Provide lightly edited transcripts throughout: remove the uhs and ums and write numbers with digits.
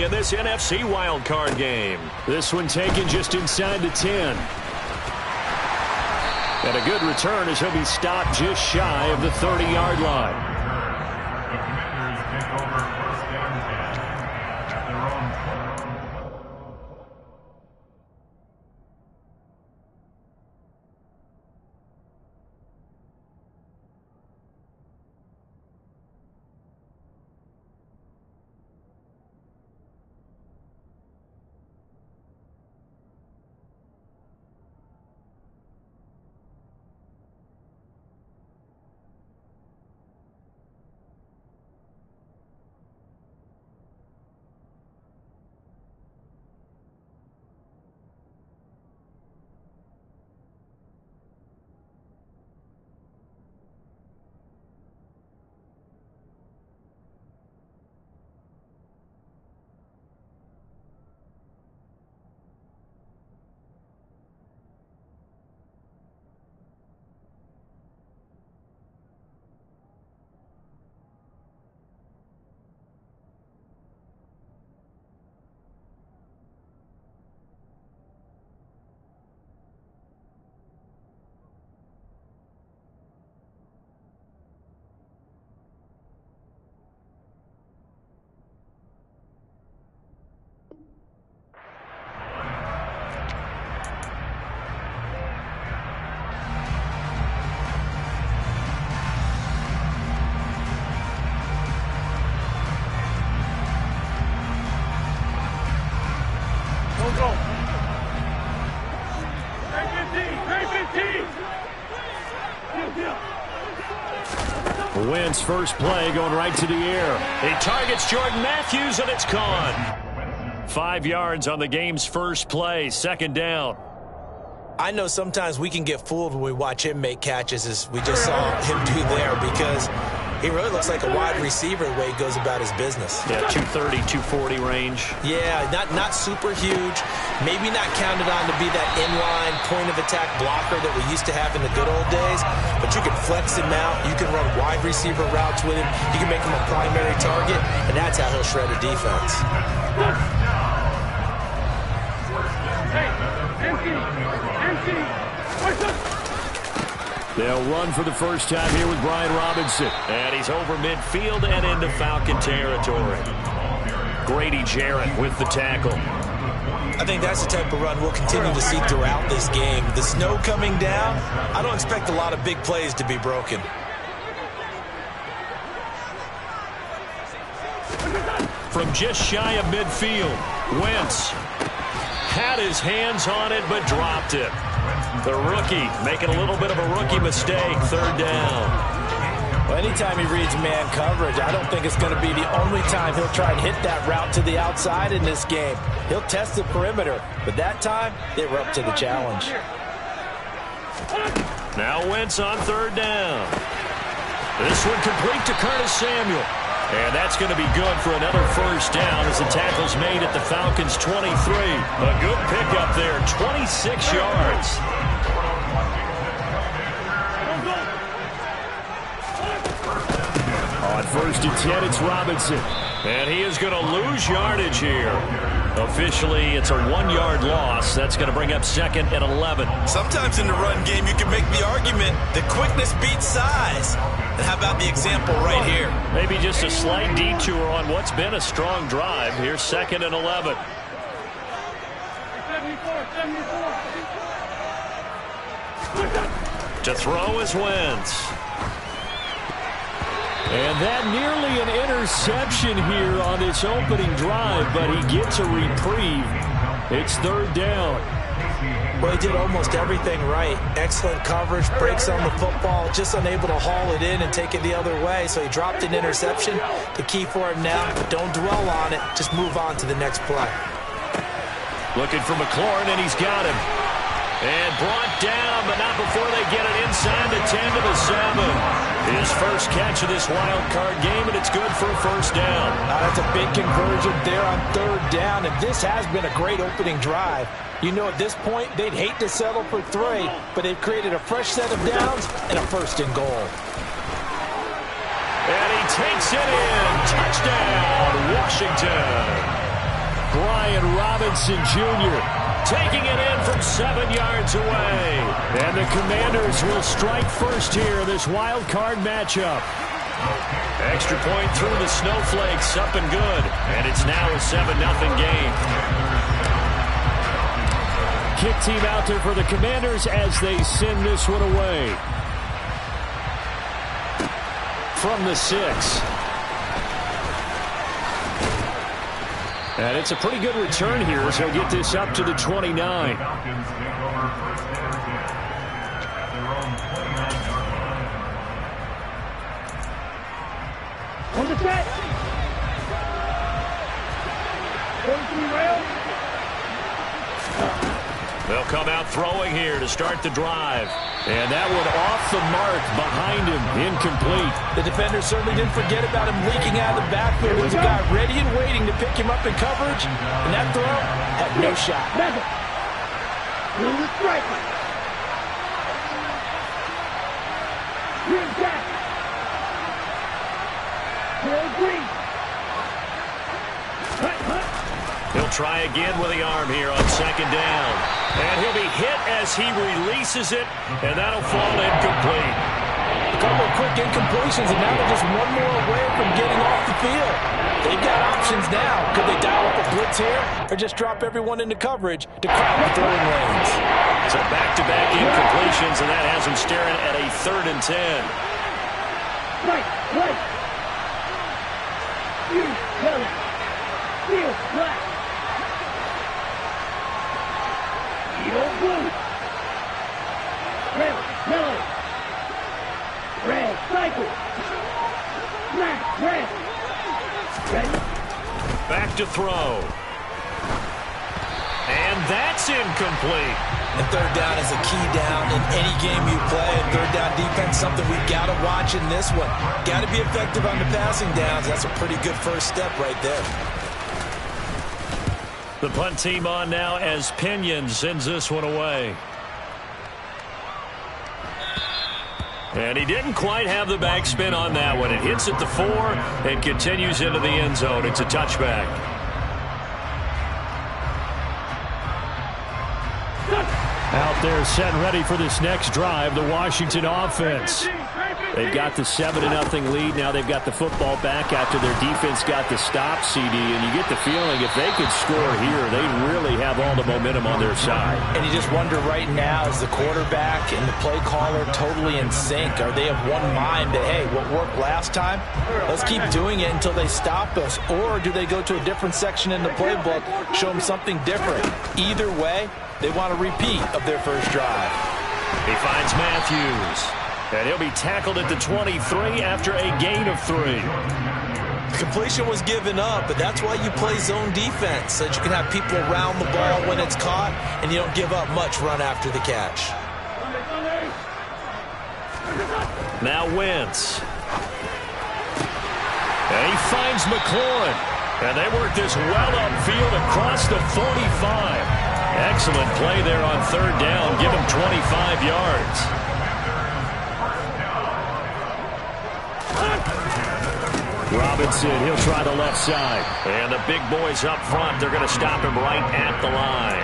in this NFC wildcard game. This one taken just inside the 10. And a good return as he'll be stopped just shy of the 30-yard line. Wentz first play going right to the air. He targets Jordan Matthews and it's gone. 5 yards on the game's first play, second down. I know sometimes we can get fooled when we watch him make catches as we just saw him do there because he really looks like a wide receiver the way he goes about his business. Yeah, 230, 240 range. Yeah, not super huge. Maybe not counted on to be that inline point-of-attack blocker that we used to have in the good old days, but you can flex him out. You can run wide receiver routes with him. You can make him a primary target, and that's how he'll shred a defense. They'll run for the first time here with Brian Robinson. And he's over midfield and into Falcon territory. Grady Jarrett with the tackle. I think that's the type of run we'll continue to see throughout this game. The snow coming down, I don't expect a lot of big plays to be broken. From just shy of midfield, Wentz had his hands on it but dropped it. The rookie making a little bit of a rookie mistake, third down. Well, anytime he reads man coverage, I don't think it's going to be the only time he'll try and hit that route to the outside in this game. He'll test the perimeter, but that time, they were up to the challenge. Now Wentz on third down. This one complete to Curtis Samuel. And that's going to be good for another first down as the tackle's made at the Falcons' 23. A good pickup there, 26 yards. On first and 10, it's Robinson. And he is going to lose yardage here. Officially, it's a 1-yard loss. That's going to bring up second and 11. Sometimes in the run game, you can make the argument that quickness beats size. And how about the example right here? Maybe just a slight detour on what's been a strong drive. Here's second and 11. To throw is Wentz. And that nearly an interception here on this opening drive, but he gets a reprieve. It's third down. Well, he did almost everything right. Excellent coverage, breaks on the football, just unable to haul it in and take it the other way. So he dropped an interception. The key for him now, don't dwell on it. Just move on to the next play. Looking for McLaurin, and he's got him. And brought down, but not before they get it inside the 10 to the 7. His first catch of this wild card game, and it's good for a first down. That's a big conversion there on third down, and this has been a great opening drive. You know, at this point, they'd hate to settle for 3, but they've created a fresh set of downs and a first and goal. And he takes it in. Touchdown, Washington. Robinson Jr. taking it in from 7 yards away. And the Commanders will strike first here in this wild card matchup. Extra point through the Snowflakes, up and good. And it's now a 7-0 game. Kick team out there for the Commanders as they send this one away. From the 6. And it's a pretty good return here, so he'll get this up to the 29. On the set. They'll come out throwing here to start the drive. And that one off the mark behind him, incomplete. The defender certainly didn't forget about him leaking out of the backfield. There was a guy ready and waiting to pick him up in coverage, and that throw had no shot. He'll try again with the arm here on second down. And he'll be hit as he releases it, and that'll fall incomplete. A couple of quick incompletions, and now they're just one more away from getting off the field. They've got options now. Could they dial up a blitz here, or just drop everyone into coverage to crowd the throwing lanes? So back-to-back incompletions, and that has him staring at a 3rd and 10. Right. You, yellow. Field, black. Blue. Red, yellow. Red, cycle. Black, red. Ready? Back to throw. And that's incomplete. And third down is a key down in any game you play. And third down defense, something we've got to watch in this one. Got to be effective on the passing downs. That's a pretty good first step right there. The punt team on now as Pinion sends this one away. And he didn't quite have the backspin on that one. It hits at the 4 and continues into the end zone. It's a touchback. Out there set and ready for this next drive, the Washington offense. They've got the 7-0 lead. Now they've got the football back after their defense got the stop, CD. And you get the feeling if they could score here, they really have all the momentum on their side. And you just wonder right now, is the quarterback and the play caller totally in sync? Are they of one mind that, hey, what worked last time, let's keep doing it until they stop us? Or do they go to a different section in the playbook, show them something different? Either way, they want a repeat of their first drive. He finds Matthews. And he'll be tackled at the 23 after a gain of 3. The completion was given up, but that's why you play zone defense, so that you can have people around the ball when it's caught, and you don't give up much run after the catch. Now Wentz. And he finds McLaurin. And they work this well upfield across the 45. Excellent play there on third down. Give him 25 yards. Robinson, he'll try the left side. And the big boys up front, they're going to stop him right at the line.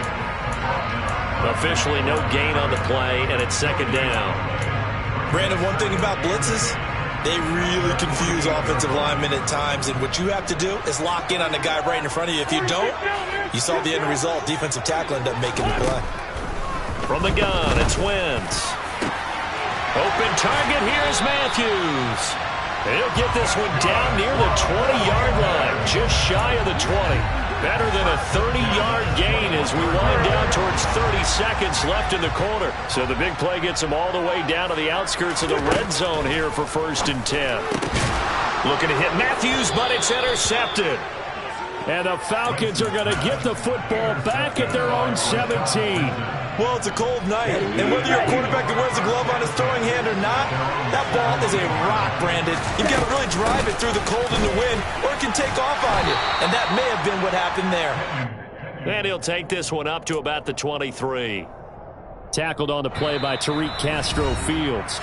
Officially no gain on the play, and it's second down. Brandon, one thing about blitzes, they really confuse offensive linemen at times, and what you have to do is lock in on the guy right in front of you. If you don't, you saw the end result. Defensive tackle ended up making the play. From the gun, it's Wentz. Open target, here's Matthews. He'll get this one down near the 20-yard line, just shy of the 20. Better than a 30-yard gain as we wind down towards 30 seconds left in the quarter. So the big play gets him all the way down to the outskirts of the red zone here for 1st and 10. Looking to hit Matthews, but it's intercepted. And the Falcons are going to get the football back at their own 17. Well, it's a cold night, and whether you're a quarterback that wears a glove on his throwing hand or not, that ball is a rock, Brandon. You've got to really drive it through the cold and the wind, or it can take off on you, and that may have been what happened there. And he'll take this one up to about the 23. Tackled on the play by Tariq Castro Fields.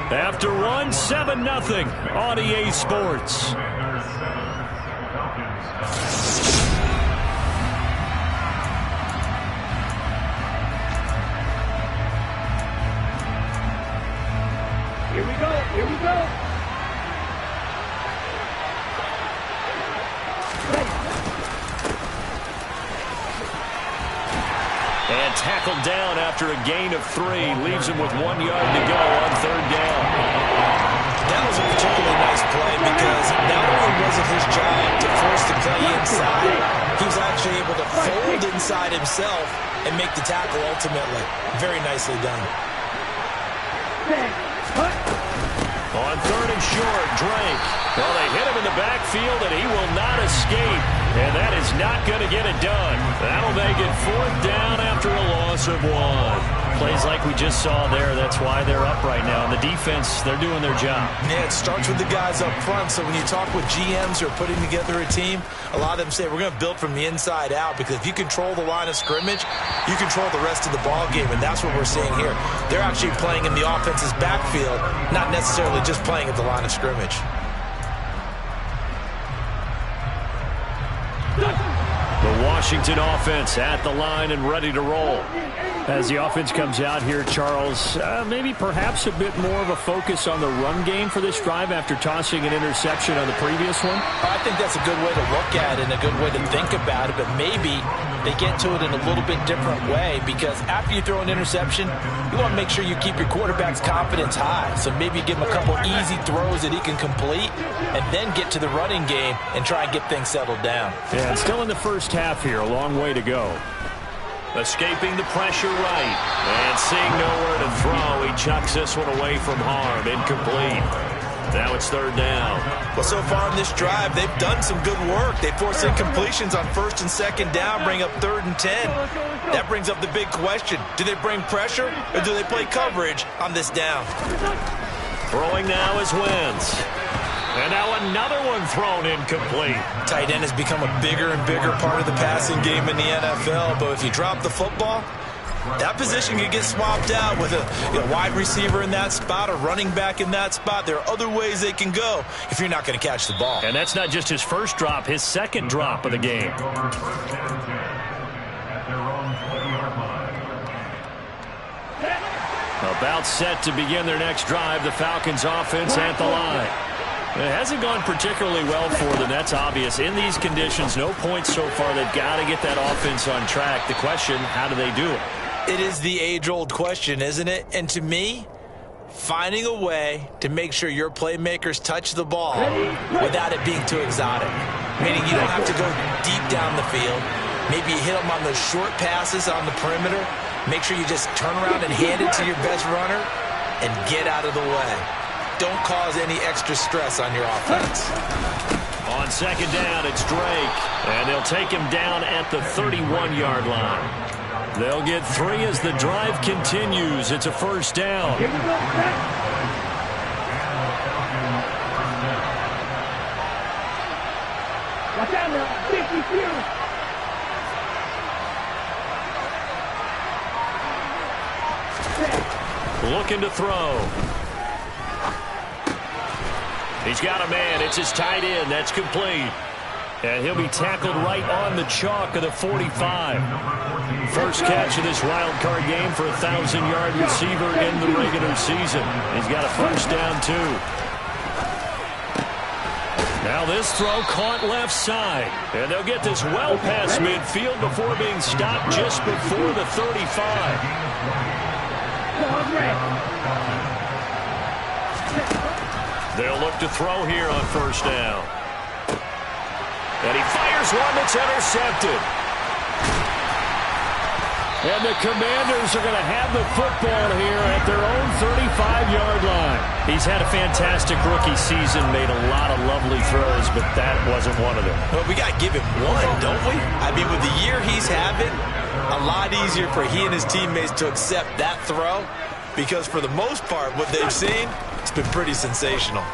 After one, 7-0 on EA Sports. And tackled down after a gain of 3. Leaves him with 1 yard to go on 3rd down. That was a particularly nice play because not only was it his job to force the play inside, he was actually able to fold inside himself and make the tackle ultimately. Very nicely done. On 3rd and short, Drake. Well, they hit him in the backfield, and he will not escape. And that is not going to get it done. That'll make it 4th down after a loss of 1. Plays like we just saw there. That's why they're up right now. And the defense, they're doing their job. Yeah, it starts with the guys up front. So when you talk with GMs who are putting together a team, a lot of them say we're going to build from the inside out, because if you control the line of scrimmage, you control the rest of the ball game, and that's what we're seeing here. They're actually playing in the offense's backfield, not necessarily just playing at the line of scrimmage. The Washington offense at the line and ready to roll. As the offense comes out here, Charles, maybe perhaps a bit more of a focus on the run game for this drive after tossing an interception on the previous one? I think that's a good way to look at it and a good way to think about it, but maybe they get to it in a little bit different way, because after you throw an interception, you want to make sure you keep your quarterback's confidence high. So maybe give him a couple easy throws that he can complete and then get to the running game and try and get things settled down. Yeah, it's still in the first half here. A long way to go. Escaping the pressure right. And seeing nowhere to throw, he chucks this one away from harm. Incomplete. Now it's 3rd down. Well, so far in this drive, they've done some good work. They forced incompletions on 1st and 2nd down, bring up 3rd and 10. That brings up the big question. Do they bring pressure or do they play coverage on this down? Throwing now is Wentz. And now another one thrown incomplete. Tight end has become a bigger and bigger part of the passing game in the NFL, but if you drop the football, that position can get swapped out with a wide receiver in that spot, a running back in that spot. There are other ways they can go if you're not going to catch the ball. And that's not just his first drop, his second drop of the game. About set to begin their next drive, the Falcons offense at the line. It hasn't gone particularly well for them. That's obvious. In these conditions, no points so far. They've got to get that offense on track. The question, how do they do it? It is the age-old question, isn't it? And to me, finding a way to make sure your playmakers touch the ball without it being too exotic. Meaning you don't have to go deep down the field. Maybe you hit them on those short passes on the perimeter. Make sure you just turn around and hand it to your best runner and get out of the way. Don't cause any extra stress on your offense. On 2nd down, it's Drake. And they'll take him down at the 31-yard line. They'll get 3 as the drive continues. It's a 1st down. Watch out now, 52. Looking to throw. He's got a man. It's his tight end. That's complete. And he'll be tackled right on the chalk of the 45. First catch of this wild card game for a 1,000-yard receiver in the regular season. He's got a 1st down, too. Now this throw caught left side. And they'll get this well past midfield before being stopped just before the 35. They'll look to throw here on 1st down. And he fires one that's intercepted. And the Commanders are going to have the football here at their own 35-yard line. He's had a fantastic rookie season, made a lot of lovely throws, but that wasn't one of them. Well, we got to give him one, don't we? I mean, with the year he's having, a lot easier for he and his teammates to accept that throw, because for the most part, what they've seen, it's been pretty sensational.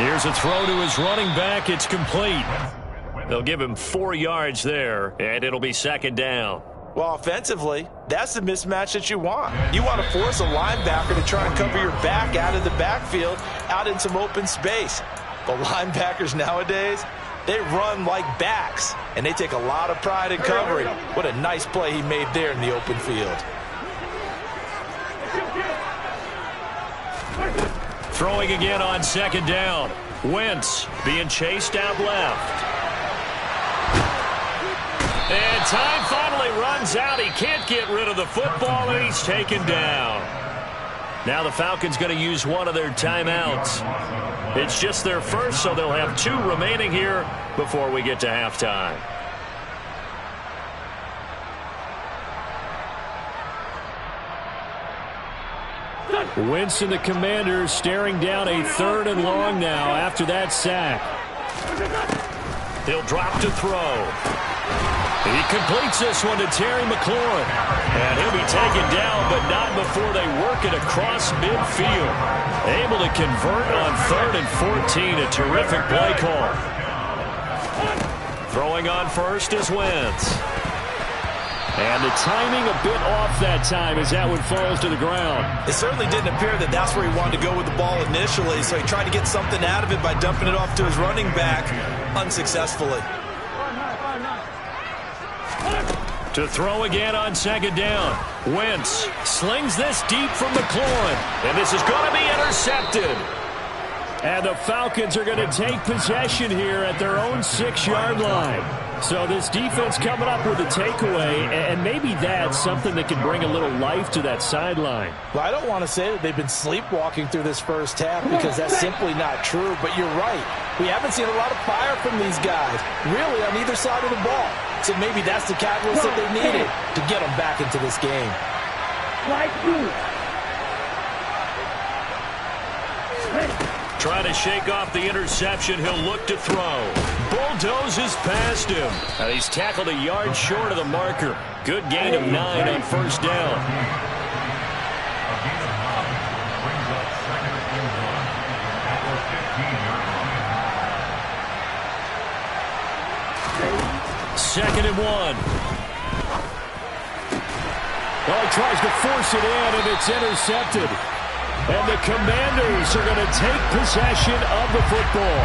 Here's a throw to his running back. It's complete. They'll give him 4 yards there, and it'll be 2nd down. Well, offensively, that's the mismatch that you want. You want to force a linebacker to try and cover your back out of the backfield, out in some open space. But linebackers nowadays, they run like backs, and they take a lot of pride in covering. What a nice play he made there in the open field. Throwing again on 2nd down. Wentz being chased out left. And time finally runs out. He can't get rid of the football, and he's taken down. Now the Falcons going to use one of their timeouts. It's just their first, so they'll have 2 remaining here before we get to halftime. Wentz and the Commanders staring down a 3rd and long now after that sack. He'll drop to throw. He completes this one to Terry McLaurin. And he'll be taken down, but not before they work it across midfield. Able to convert on 3rd and 14. A terrific play call. Throwing on first is Wentz. And the timing a bit off that time as that one falls to the ground. It certainly didn't appear that that's where he wanted to go with the ball initially, so he tried to get something out of it by dumping it off to his running back unsuccessfully. To throw again on 2nd down. Wentz slings this deep from McLaurin. And this is going to be intercepted. And the Falcons are going to take possession here at their own 6-yard line. So this defense coming up with a takeaway, and maybe that's something that can bring a little life to that sideline. Well, I don't want to say that they've been sleepwalking through this first half because that's simply not true, but you're right. We haven't seen a lot of fire from these guys, really, on either side of the ball. So maybe that's the catalyst that they needed to get them back into this game. Trying to shake off the interception. He'll look to throw. Bulldozes past him. And he's tackled a yard short of the marker. Good gain of 9 on 1st down. Second and 1. Well, he tries to force it in, and it's intercepted. And the Commanders are going to take possession of the football.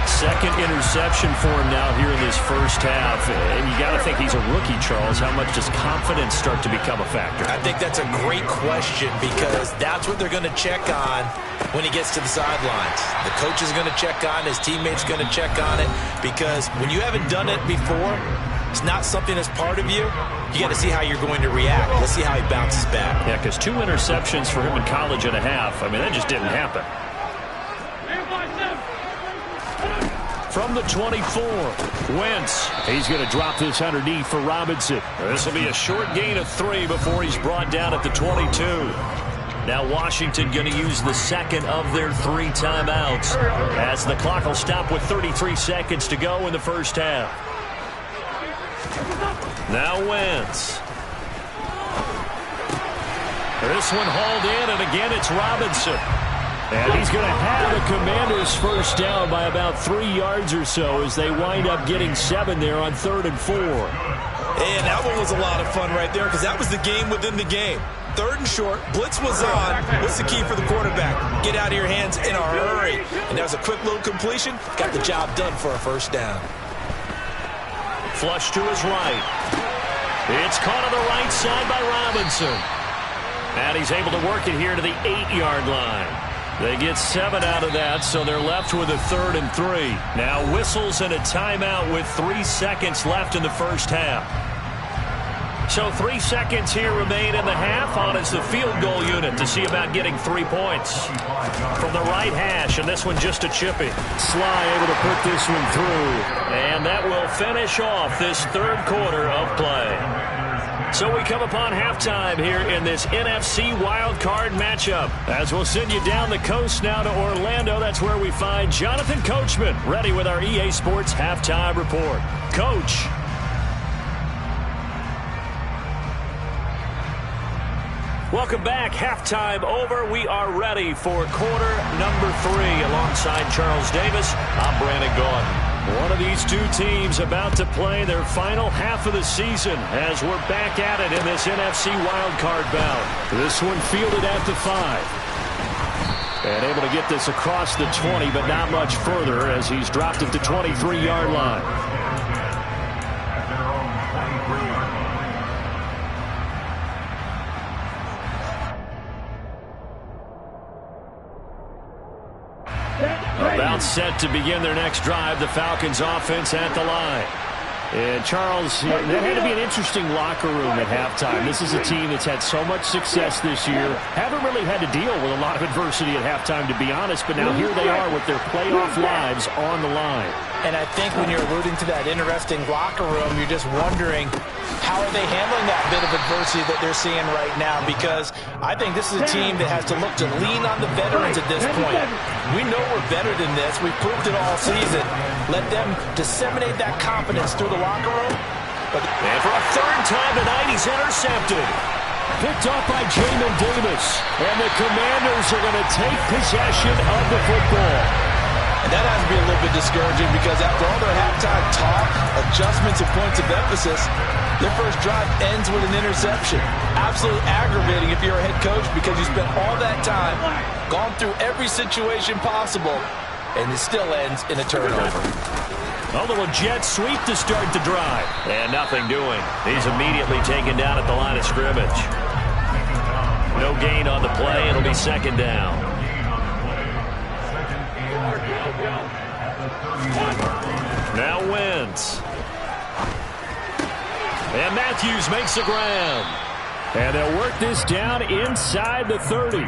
Second interception for him now here in this first half. And you got to think he's a rookie, Charles. How much does confidence start to become a factor? I think that's a great question because that's what they're going to check on when he gets to the sidelines. The coach is going to check on, his teammates going to check on it, because when you haven't done it before, it's not something that's part of you. You got to see how you're going to react. Let's see how he bounces back. Yeah, because 2 interceptions for him in college and a half. I mean, that just didn't happen. From the 24, Wentz. He's going to drop this underneath for Robinson. This will be a short gain of 3 before he's brought down at the 22. Now Washington going to use the second of their 3 timeouts as the clock will stop with 33 seconds to go in the first half. Now Wentz. This one hauled in, and again it's Robinson. And he's going to have the Commanders first down by about 3 yards or so as they wind up getting 7 there on 3rd and 4. And that one was a lot of fun right there because that was the game within the game. 3rd and short, blitz was on. What's the key for the quarterback? Get out of your hands in a hurry. And that was a quick little completion. Got the job done for a first down. Flush to his right. It's caught on the right side by Robinson. And he's able to work it here to the 8-yard line. They get 7 out of that, so they're left with a 3rd and 3. Now whistles and a timeout with 3 seconds left in the first half. So 3 seconds here remain in the half on as the field goal unit to see about getting 3 points. From the right hash, and this one just a chippy. Sly able to put this one through. And that will finish off this 3rd quarter of play. So we come upon halftime here in this NFC wildcard matchup. As we'll send you down the coast now to Orlando, that's where we find Jonathan Coachman ready with our EA Sports halftime report. Coach. Welcome back. Halftime over. We are ready for quarter number 3 alongside Charles Davis. I'm Brandon Gaudin. One of these 2 teams about to play their final half of the season as we're back at it in this NFC wildcard bout. This one fielded at the 5. And able to get this across the 20, but not much further as he's dropped at the 23-yard line. About set to begin their next drive. The Falcons offense at the line. And Charles, that had to be an interesting locker room at halftime. This is a team that's had so much success this year. Haven't really had to deal with a lot of adversity at halftime, to be honest. But now here they are with their playoff lives on the line. And I think when you're alluding to that interesting locker room, you're just wondering, how are they handling that bit of adversity that they're seeing right now? Because I think this is a team that has to look to lean on the veterans at this point. We know we're better than this. We've proved it all season. Let them disseminate that confidence through the locker room. And for a third time tonight, he's intercepted. Picked off by Jamin Davis. And the Commanders are going to take possession of the football. And that has to be a little bit discouraging because after all their halftime talk, adjustments, and points of emphasis, their first drive ends with an interception. Absolutely aggravating if you're a head coach because you spent all that time, gone through every situation possible, and it still ends in a turnover. A little jet sweep to start the drive. And nothing doing. He's immediately taken down at the line of scrimmage. No gain on the play. It'll be second down. Now Wentz. And Matthews makes the ground. And they'll work this down inside the 30.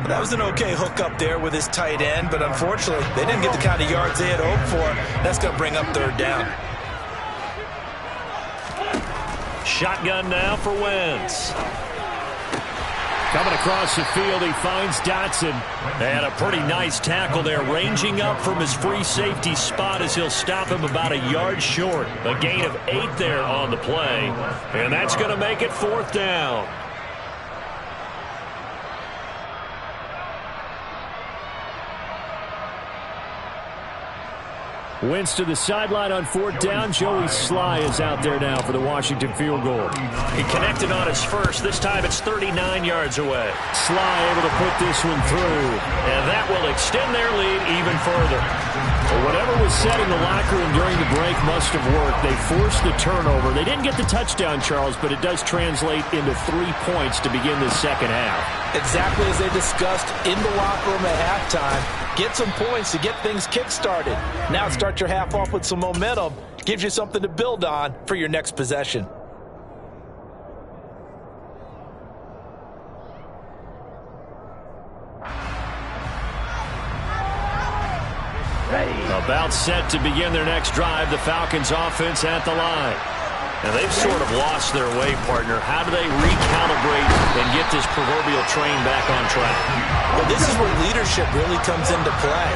That was an okay hook up there with his tight end, but unfortunately, they didn't get the kind of yards they had hoped for. That's going to bring up third down. Shotgun now for Wentz. Coming across the field, he finds Dotson. And a pretty nice tackle there, ranging up from his free safety spot as he'll stop him about a yard short. A gain of 8 there on the play. And that's going to make it fourth down. Wentz to the sideline on fourth down. Joey Sly is out there now for the Washington field goal. He connected on his first. This time it's 39 yards away. Sly able to put this one through. And that will extend their lead even further. Well, whatever was said in the locker room during the break must have worked. They forced the turnover. They didn't get the touchdown, Charles, but it does translate into 3 points to begin the second half. Exactly as they discussed in the locker room at halftime. Get some points to get things kick-started. Now start your half off with some momentum. Gives you something to build on for your next possession. About set to begin their next drive. The Falcons offense at the line. And they've sort of lost their way, partner. How do they recalibrate and get this proverbial train back on track? Well, this is where leadership really comes into play.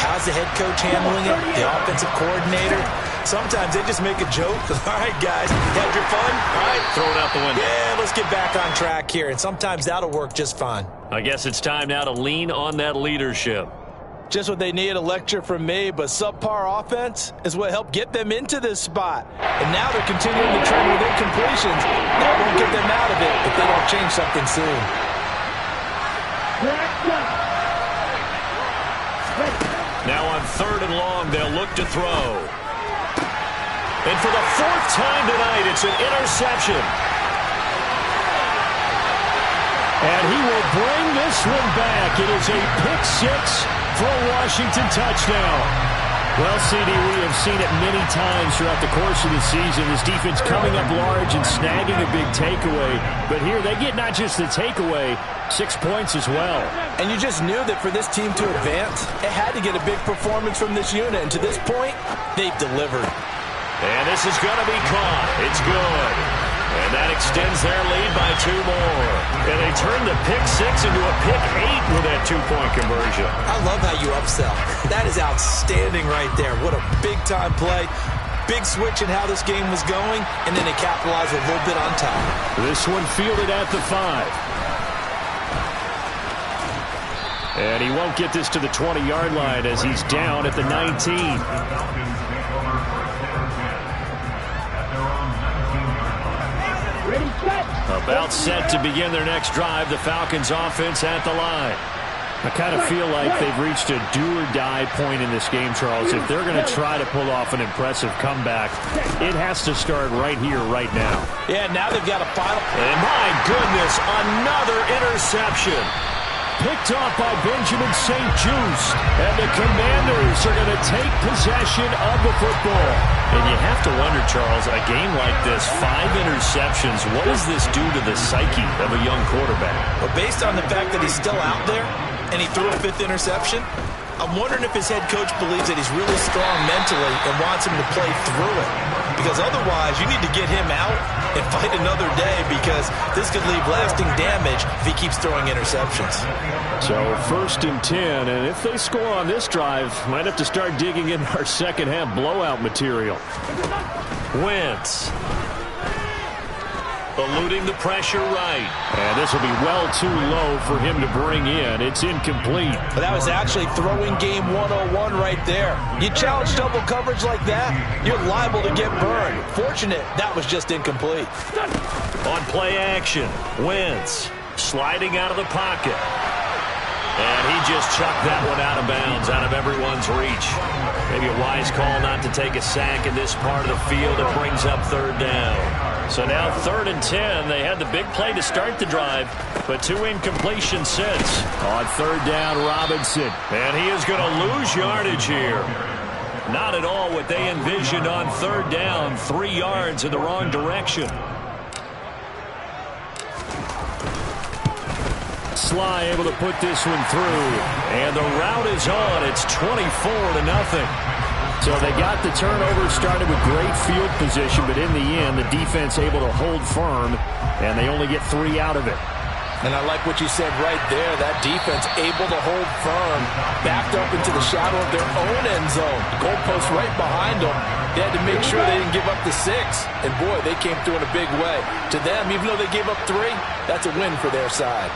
How's the head coach handling it? The offensive coordinator? Sometimes they just make a joke. All right, guys, had your fun? All right. Throw it out the window. Yeah, let's get back on track here. And sometimes that'll work just fine. I guess it's time now to lean on that leadership. Just what they need, a lecture from me, but subpar offense is what helped get them into this spot. And now they're continuing the trend with incompletions. That won't get them out of it if they don't change something soon. Now on third and long, they'll look to throw. And for the fourth time tonight, it's an interception. And he will bring this one back. It is a pick six for a Washington touchdown. Well, CD, we have seen it many times throughout the course of the season. This defense coming up large and snagging a big takeaway. But here they get not just the takeaway, 6 points as well. And you just knew that for this team to advance, it had to get a big performance from this unit. And to this point, they've delivered. And this is going to be caught. It's good. And that extends their lead by 2 more. And they turn the pick 6 into a pick 8 with that 2-point conversion. I love how you upsell. That is outstanding right there. What a big-time play. Big switch in how this game was going, and then they capitalized a little bit on top. This one fielded at the 5. And he won't get this to the 20-yard line as he's down at the 19. About set to begin their next drive, the Falcons offense at the line. I kind of feel like they've reached a do-or-die point in this game, Charles. If they're going to try to pull off an impressive comeback, it has to start right here, right now. Yeah, now they've got a final. And my goodness, another interception. picked off by Benjamin St. Just. And the Commanders are going to take possession of the football. And you have to wonder, Charles, a game like this, 5 interceptions, what does this do to the psyche of a young quarterback? Well, based on the fact that he's still out there and he threw a 5th interception, I'm wondering if his head coach believes that he's really strong mentally and wants him to play through it. Because otherwise, you need to get him out and fight another day, because this could leave lasting damage if he keeps throwing interceptions. So 1st and 10, and if they score on this drive, might have to start digging in our second half blowout material. Wentz. Eluding the pressure right. And this will be well too low for him to bring in. It's incomplete. But that was actually throwing game 101 right there. You challenge double coverage like that, you're liable to get burned. Fortunate that was just incomplete. On play action, Wentz sliding out of the pocket. And he just chucked that one out of bounds, out of everyone's reach. Maybe a wise call not to take a sack in this part of the field. It brings up 3rd down. So now 3rd and 10. They had the big play to start the drive, but 2 incompletions since. On 3rd down, Robinson. And he is going to lose yardage here. Not at all what they envisioned on 3rd down. 3 yards in the wrong direction. Sly able to put this one through. And the route is on. It's 24-0. So they got the turnover started with great field position, but in the end, the defense able to hold firm, and they only get 3 out of it. And I like what you said right there. That defense able to hold firm, backed up into the shadow of their own end zone. The goalpost right behind them. They had to make sure they didn't give up the 6. And, boy, they came through in a big way. To them, even though they gave up 3, that's a win for their side.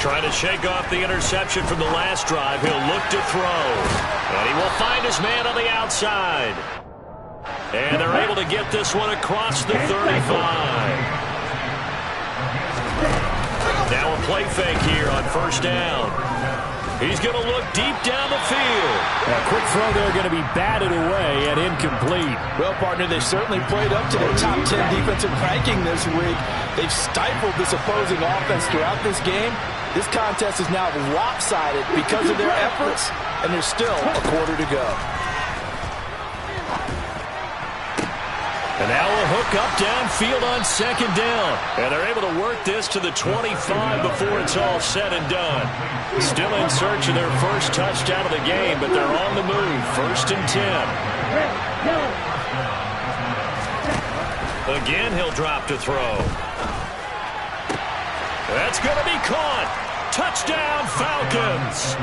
Trying to shake off the interception from the last drive. He'll look to throw. And he will find his man on the outside. And they're able to get this one across the 35. Now a play fake here on 1st down. He's going to look deep down the field. A quick throw there going to be batted away and incomplete. Well, partner, they certainly played up to their top 10 defensive ranking this week. They've stifled this opposing offense throughout this game. This contest is now lopsided because of their efforts, and there's still a quarter to go. And now a hook up downfield on 2nd down. And they're able to work this to the 25 before it's all said and done. Still in search of their first touchdown of the game, but they're on the move. 1st and 10. Again, he'll drop to throw. That's going to be caught. Touchdown, Falcons.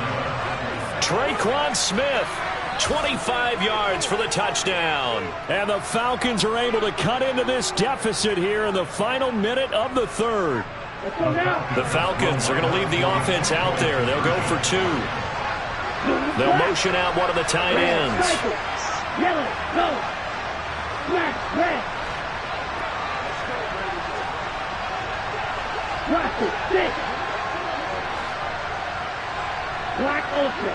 Traquan Smith. 25 yards for the touchdown. And the Falcons are able to cut into this deficit here in the final minute of the 3rd. The Falcons are going to leave the offense out there. They'll go for 2. They'll motion out one of the tight ends. Yellow, go. Black, red. Black, 6. Black, ultra.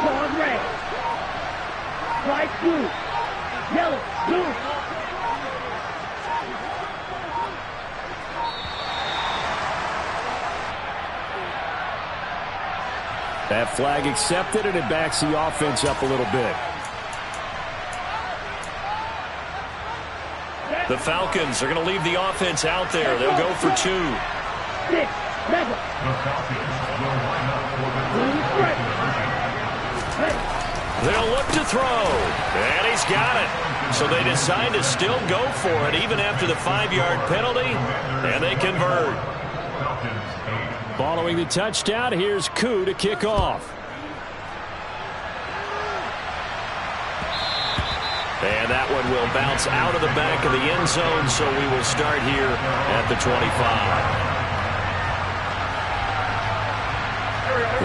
Card red, white blue, yellow, blue. That flag accepted, and it backs the offense up a little bit. The Falcons are going to leave the offense out there. They'll go for 2. 6, rebel. Blue strip. They'll look to throw, and he's got it. So they decide to still go for it even after the 5-yard penalty, and they convert. Following the touchdown, here's Koo to kick off. And that one will bounce out of the back of the end zone, so we will start here at the 25.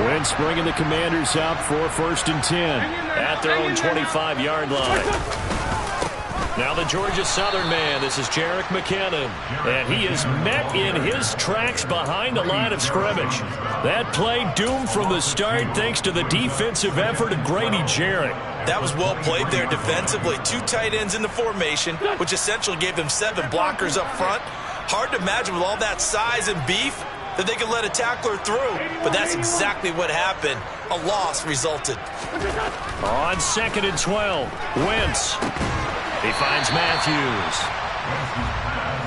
Wentz bringing the Commanders up for 1st and 10. At their own 25-yard line. Now the Georgia Southern man, this is Jerick McKinnon. And he is met in his tracks behind the line of scrimmage. That play doomed from the start thanks to the defensive effort of Grady Jarrett. That was well played there defensively. 2 tight ends in the formation, which essentially gave them 7 blockers up front. Hard to imagine with all that size and beef that they could let a tackler through. But that's exactly what happened. A loss resulted. On 2nd and 12, Wentz. He finds Matthews.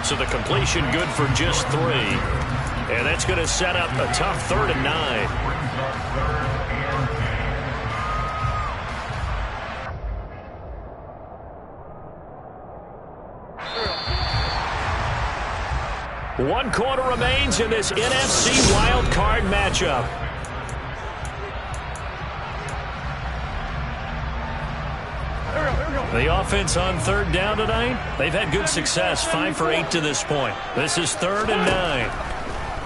So the completion good for just 3. And that's going to set up a tough 3rd and 9. One quarter remains in this NFC WildCard matchup. The offense on 3rd down tonight, they've had good success, 5 for 8 to this point. This is 3rd and 9.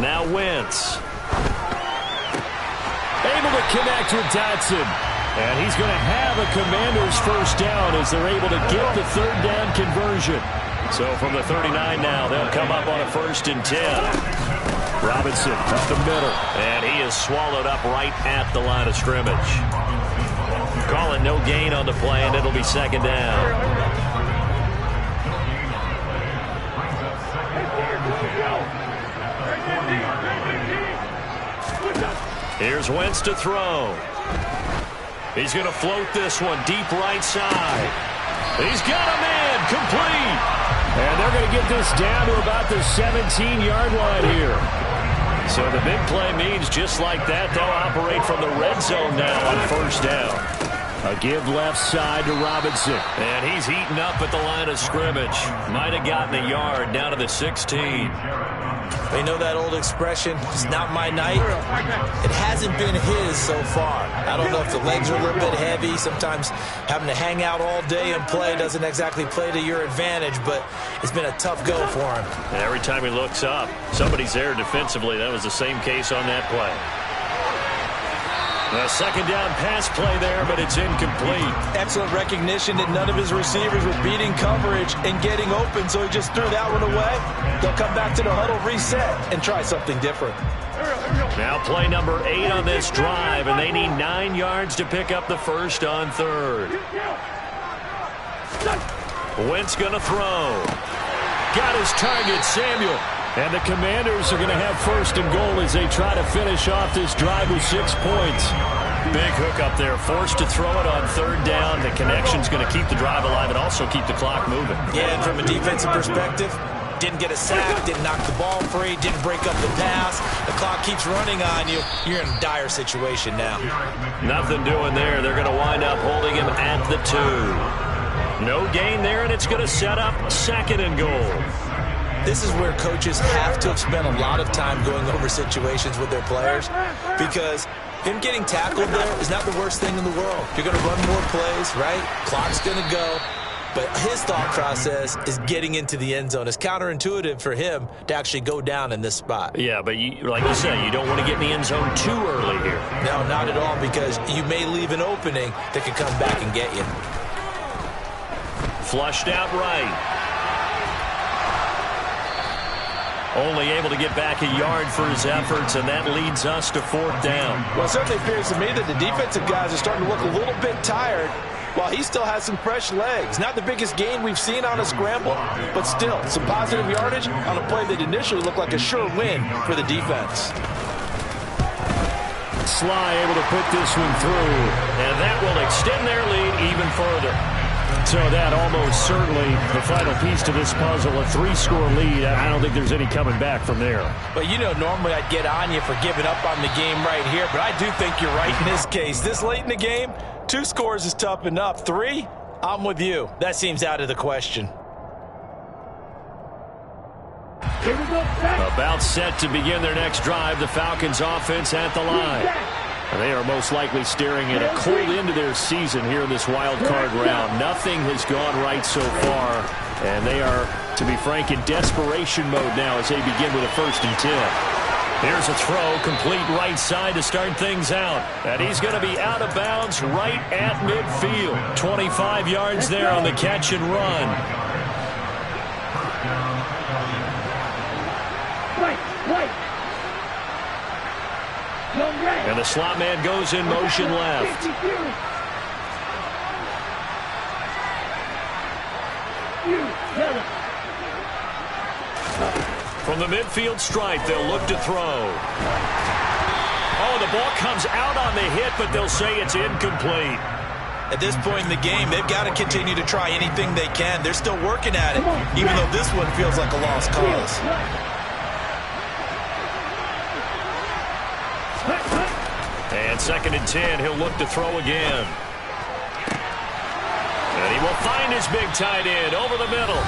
Now Wentz. Able to connect with Dotson. And he's going to have a Commander's first down as they're able to get the 3rd down conversion. So from the 39 now, they'll come up on a 1st and 10. Robinson up the middle. And he is swallowed up right at the line of scrimmage. Calling no gain on the play, and it'll be 2nd down. Here's Wentz to throw. He's going to float this one deep right side. He's got a man complete. And they're going to get this down to about the 17-yard line here. So the big play means just like that, they'll operate from the red zone now on 1st down. A give left side to Robinson. And he's eaten up at the line of scrimmage. Might have gotten a yard down to the 16. They know that old expression, it's not my night. It hasn't been his so far. I don't know if the legs are a little bit heavy. Sometimes having to hang out all day and play doesn't exactly play to your advantage, but it's been a tough go for him. And every time he looks up, somebody's there defensively. That was the same case on that play. A 2nd down pass play there, but it's incomplete. Excellent recognition that none of his receivers were beating coverage and getting open, so he just threw that one away. They'll come back to the huddle, reset, and try something different. Now play number 8 on this drive, and they need 9 yards to pick up the 1st on 3rd. Wentz going to throw. Got his target, Samuel. And the Commanders are going to have 1st and goal as they try to finish off this drive with 6 points. Big hook up there, forced to throw it on 3rd down. The connection's going to keep the drive alive and also keep the clock moving. Yeah, and from a defensive perspective, didn't get a sack, didn't knock the ball free, didn't break up the pass. The clock keeps running on you. You're in a dire situation now. Nothing doing there. They're going to wind up holding him at the 2. No gain there, and it's going to set up 2nd and goal. This is where coaches have to have spent a lot of time going over situations with their players, because him getting tackled there is not the worst thing in the world. You're going to run more plays, right? Clock's going to go. But his thought process is getting into the end zone. It's counterintuitive for him to actually go down in this spot. Yeah, but like you said, you don't want to get in the end zone too early here. No, not at all, because you may leave an opening that could come back and get you. Flushed out right. Only able to get back a yard for his efforts, and that leads us to 4th down. Well, it certainly appears to me that the defensive guys are starting to look a little bit tired, while he still has some fresh legs. Not the biggest gain we've seen on a scramble, but still some positive yardage on a play that initially looked like a sure win for the defense. Sly able to put this one through, and that will extend their lead even further. So that almost certainly the final piece to this puzzle, a 3-score lead. I don't think there's any coming back from there. But, you know, normally I'd get on you for giving up on the game right here, but I do think you're right in this case. This late in the game, 2 scores is tough enough. 3, I'm with you. That seems out of the question. About set to begin their next drive, the Falcons offense at the line. And they are most likely staring at a cold end to their season here in this wild card round. Nothing has gone right so far, and they are, to be frank, in desperation mode now as they begin with a 1st and 10. Here's a throw, complete right side to start things out. And he's going to be out of bounds right at midfield. 25 yards there on the catch and run. And the slot man goes in motion left. From the midfield stripe, they'll look to throw. Oh, the ball comes out on the hit, but they'll say it's incomplete. At this point in the game, they've got to continue to try anything they can. They're still working at it, even though this one feels like a lost cause. And 2nd and 10, he'll look to throw again. And he will find his big tight end over the middle.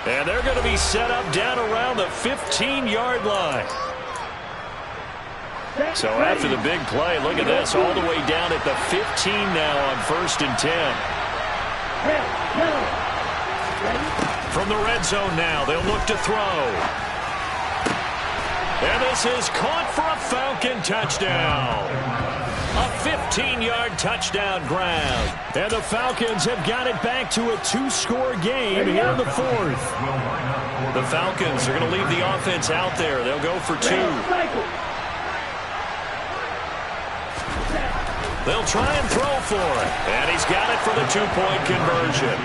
And they're going to be set up down around the 15-yard line. So after the big play, look at this, all the way down at the 15 now on 1st and 10. From the red zone now, they'll look to throw. And this is caught for a Falcon touchdown. A 15-yard touchdown grab. And the Falcons have got it back to a 2-score game here in the 4th. The Falcons are going to leave the offense out there. They'll go for 2. They'll try and throw for it. And he's got it for the 2-point conversion.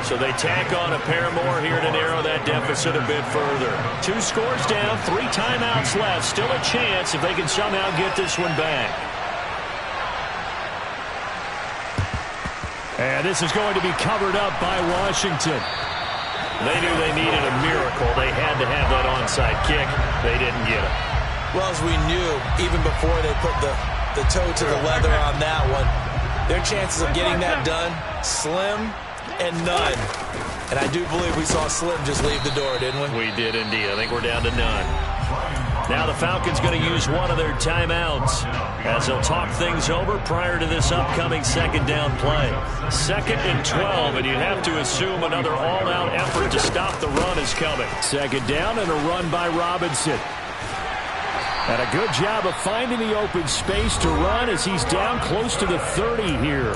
So they tack on a pair more here to narrow that deficit a bit further. 2 scores down, 3 timeouts left. Still a chance if they can somehow get this one back. And this is going to be covered up by Washington. They knew they needed a miracle. They had to have that onside kick. They didn't get it. Well, as we knew, even before they put the toe to the leather on that one, their chances of getting that done, slim and none. And I do believe we saw Slim just leave the door, didn't we? We did indeed. I think we're down to none. Now the Falcons going to use one of their timeouts as they'll talk things over prior to this upcoming 2nd down play. 2nd and 12, and you have to assume another all-out effort to stop the run is coming. 2nd down and a run by Robinson. And a good job of finding the open space to run as he's down close to the 30 here.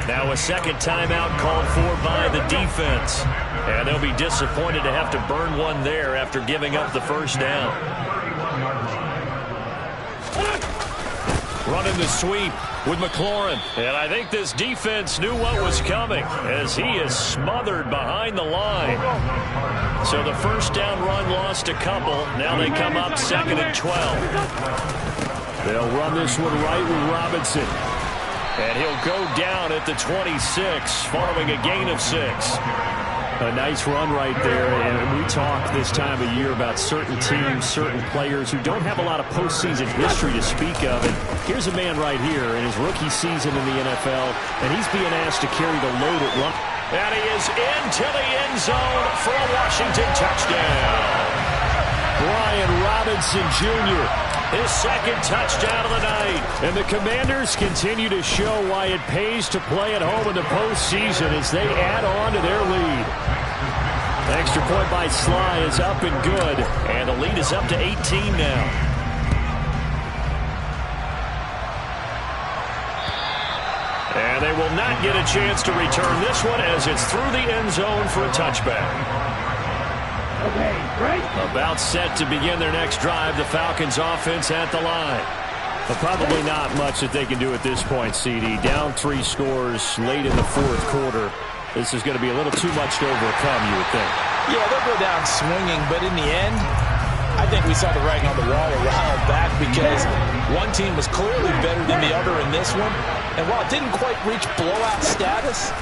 Now a 2nd timeout called for by the defense. And they'll be disappointed to have to burn one there after giving up the 1st down. Running the sweep with McLaurin. And I think this defense knew what was coming as he is smothered behind the line. So the 1st down run lost a couple. Now they come up 2nd and 12. They'll run this one right with Robinson. And he'll go down at the 26 following a gain of 6. A nice run right there, and we talk this time of year about certain teams, certain players who don't have a lot of postseason history to speak of. And here's a man right here in his rookie season in the NFL, and he's being asked to carry the load at run. And he is into the end zone for a Washington touchdown. Brian Robinson Jr., his 2nd touchdown of the night. And the Commanders continue to show why it pays to play at home in the postseason as they add on to their lead. Extra point by Sly is up and good. And the lead is up to 18 now. And they will not get a chance to return this one as it's through the end zone for a touchback. About set to begin their next drive. The Falcons offense at the line. But probably not much that they can do at this point, CD. Down 3 scores late in the 4th quarter. This is going to be a little too much to overcome, you would think. Yeah, they'll go down swinging, but in the end, I think we saw the writing on the wall a while back because one team was clearly better than the other in this one. And while it didn't quite reach blowout status,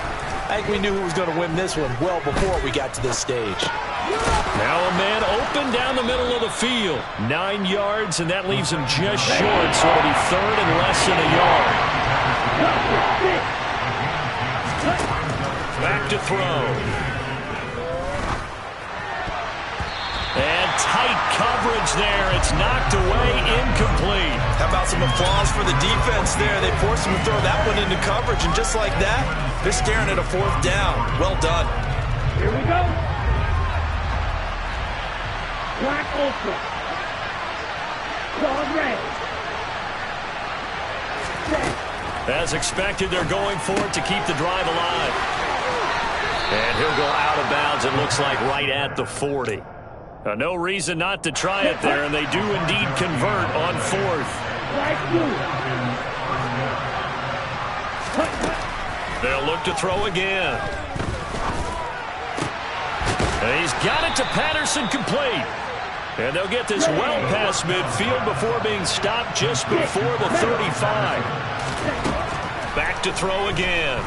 I think we knew who was going to win this one well before we got to this stage. Now a man open down the middle of the field. 9 yards, and that leaves him just short, so it'll be 3rd and less than a yard. Back to throw. And tight coverage there. It's knocked away, incomplete. How about some applause for the defense there? They forced him to throw that one into coverage, and just like that, they're staring at a 4th down. Well done. Here we go. Black Ultra. Claude Red. As expected, they're going for it to keep the drive alive. And he'll go out of bounds, it looks like, right at the 40. No reason not to try it there, and they do indeed convert on 4th. They'll look to throw again. And he's got it to Patterson, complete. And they'll get this well past midfield before being stopped just before the 35. Back to throw again.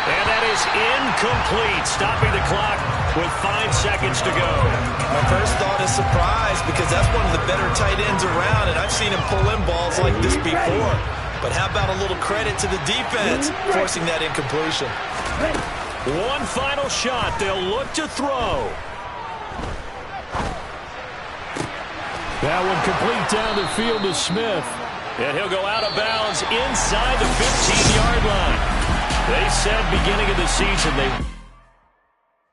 And that is incomplete, stopping the clock with 5 seconds to go. My first thought is surprise, because that's one of the better tight ends around, and I've seen him pull in balls like this before. But how about a little credit to the defense forcing that incompletion? One final shot. They'll look to throw. That one complete down the field to Smith. And he'll go out of bounds inside the 15-yard line. They said beginning of the season they